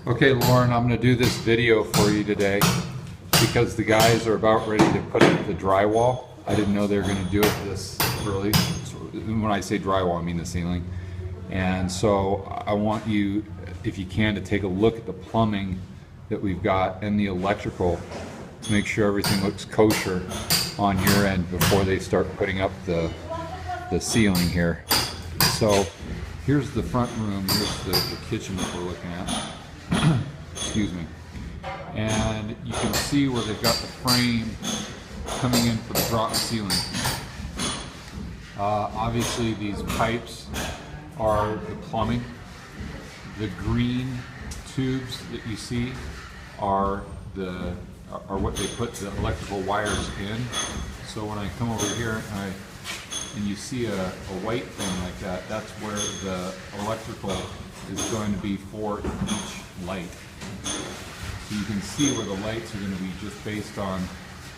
Okay, Lauren, I'm going to do this video for you today because the guys are about ready to put up the drywall. I didn't know they were going to do it this early. So when I say drywall, I mean the ceiling. And so I want you, if you can, to take a look at the plumbing that we've got and the electrical to make sure everything looks kosher on your end before they start putting up the ceiling here. So here's the front room, here's the kitchen that we're looking at. Excuse me. And you can see where they've got the frame coming in for the drop ceiling. Obviously these pipes are the plumbing. The green tubes that you see are what they put the electrical wires in. So when I come over here and you see a white thing like that, that's where the electrical is going to be for each light. So you can see where the lights are going to be just based on,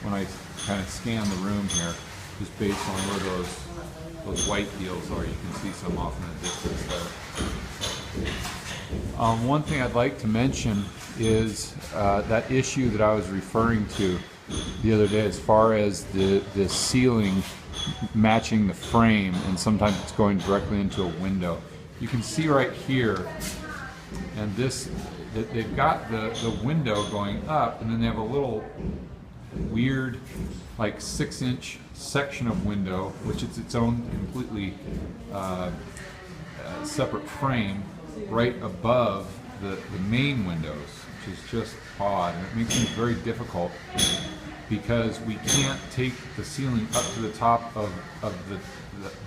when I kind of scan the room here, just based on where those white deals are. You can see some off in the distance there. One thing I'd like to mention is that issue that I was referring to the other day as far as the ceiling matching the frame, and sometimes it's going directly into a window. You can see right here, and they've got the window going up, and then they have a little weird, like 6-inch section of window, which is its own completely separate frame right above the main windows, which is just odd, and it makes things very difficult because we can't take the ceiling up to the top of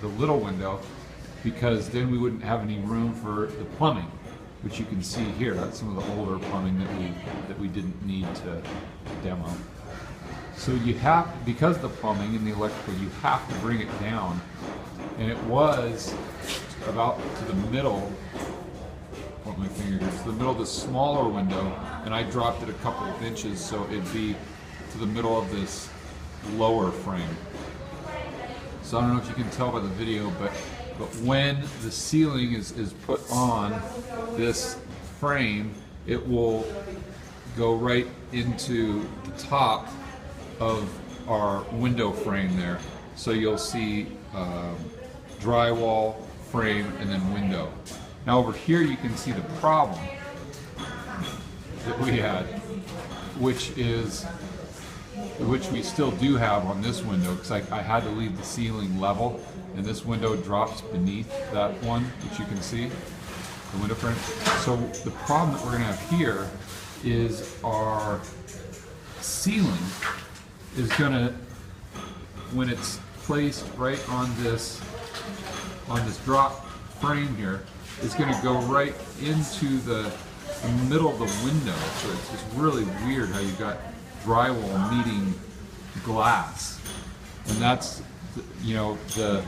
the little window, because then we wouldn't have any room for the plumbing, which you can see here. That's some of the older plumbing that we didn't need to demo. So you have, because of the plumbing and the electrical, you have to bring it down, and it was about to the middle. Point my finger here, to the middle of the smaller window, and I dropped it a couple of inches so it'd be to the middle of this lower frame. So I don't know if you can tell by the video, but when the ceiling is put on this frame, it will go right into the top of our window frame there. So you'll see drywall, frame, and then window. Now over here you can see the problem that we had, which we still do have on this window, because I had to leave the ceiling level, and this window drops beneath that one, which you can see, the window frame. So the problem that we're going to have here is our ceiling is going to, when it's placed right on this drop frame here, is going to go right into the middle of the window. So it's just really weird how you got drywall meeting glass, and that's the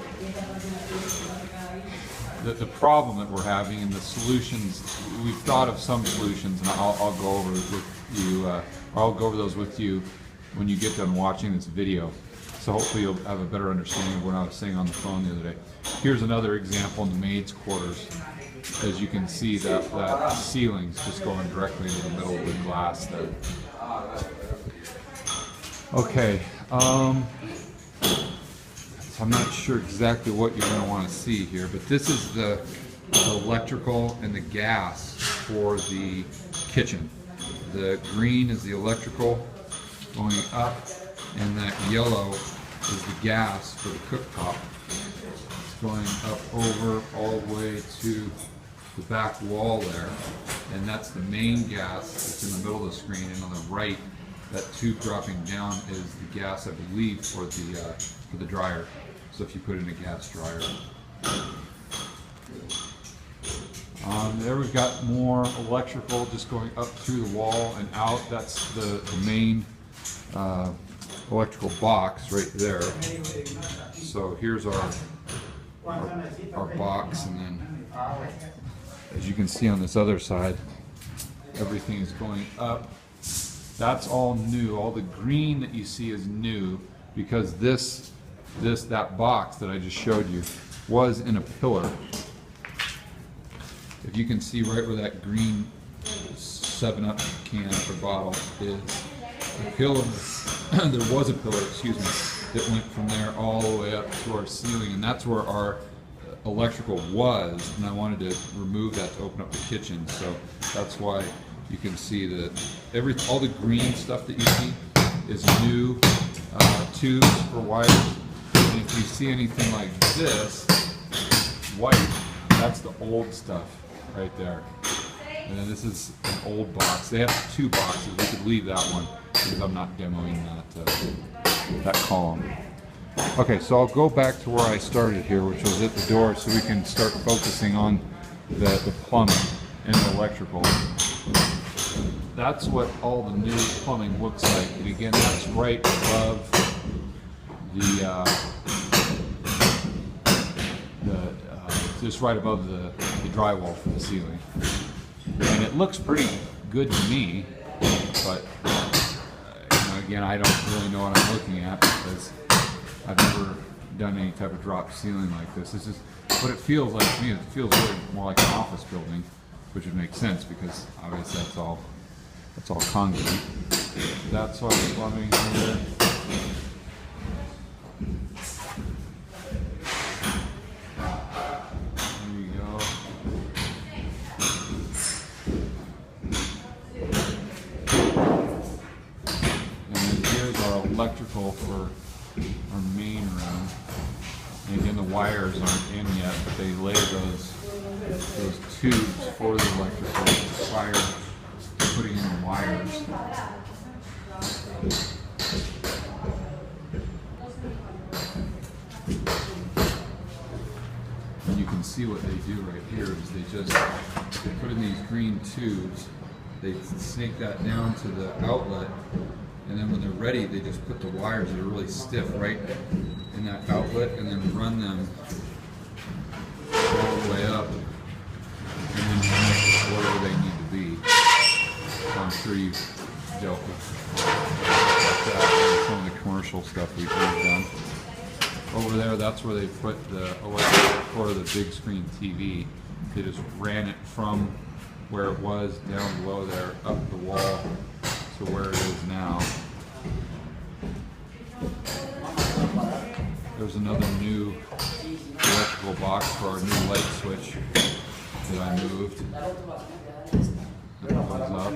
problem that we're having, and the solutions. We've thought of some solutions, and I'll go over with you. I'll go over those with you when you get done watching this video. So hopefully you'll have a better understanding of what I was saying on the phone the other day. Here's another example in the maid's quarters. As you can see, that ceiling's just going directly into the middle of the glass there. Okay, so I'm not sure exactly what you're going to want to see here, but this is the electrical and the gas for the kitchen. The green is the electrical going up, and that yellow is the gas for the cooktop. It's going up over all the way to the back wall there, and that's the main gas that's in the middle of the screen, and on the right, that tube dropping down is the gas, I believe, for the dryer. So if you put in a gas dryer. There we've got more electrical just going up through the wall and out. That's the main electrical box right there. So here's our box, and then as you can see on this other side, everything is going up. That's all new. All the green that you see is new, because that box that I just showed you was in a pillar. If you can see right where that green 7-Up can or bottle is a pillar. There was a pillar, excuse me, that went from there all the way up to our ceiling, and that's where our electrical was, and I wanted to remove that to open up the kitchen. So that's why you can see that all the green stuff that you see is new tubes for wires. And if you see anything like this, white, that's the old stuff right there. And then this is an old box. They have 2 boxes. We could leave that one because I'm not demoing that column. Okay, so I'll go back to where I started here, which was at the door, so we can start focusing on the plumbing and the electrical. That's what all the new plumbing looks like. And again, that's right above just right above the drywall for the ceiling. And it looks pretty good to me, but again, I don't really know what I'm looking at because I've never done any type of drop ceiling like this. This is what it feels like to me. It feels really more like an office building, which would make sense because obviously that's all concrete. That's all the plumbing here. There you go. And then here's our electrical for our main room. And again, the wires aren't in yet, but they lay those tubes for the electrical prior to putting in the wires. And you can see what they do right here is they put in these green tubes, they snake that down to the outlet, and then when they're ready, they just put the wires that are really stiff right in that outlet and then run them all the way up and then connect whatever they need to be. So I'm sure you've dealt with that in some of the commercial stuff we've done. Over there, that's where they put the electric or the big screen TV. They just ran it from where it was down below there up the wall to where it is now. There's another new electrical box for our new light switch that I moved. That comes up.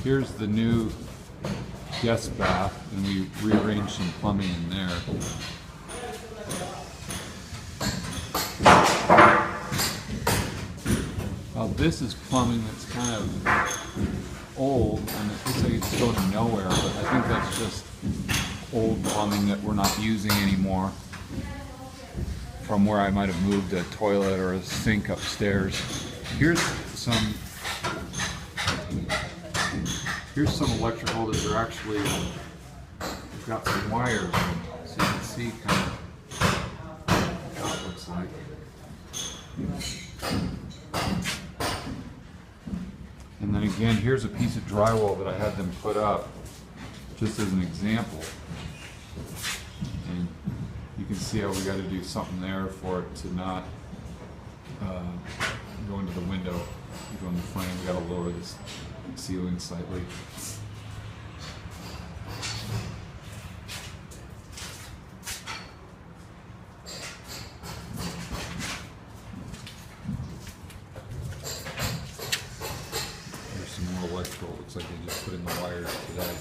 Here's the new guest bath, and we rearranged some plumbing in there. Well, this is plumbing that's kind of old, and it looks like it's going nowhere, but I think that's just old plumbing that we're not using anymore from where I might have moved a toilet or a sink upstairs. Here's some electrical that they're actually, they've got some wires in, so you can see kind of how it looks like. And then again, here's a piece of drywall that I had them put up just as an example. And you can see how we got to do something there for it to not go into the window, go in the frame. We got to lower this ceiling slightly. There's some more electrical. Looks like they just put in the wires today.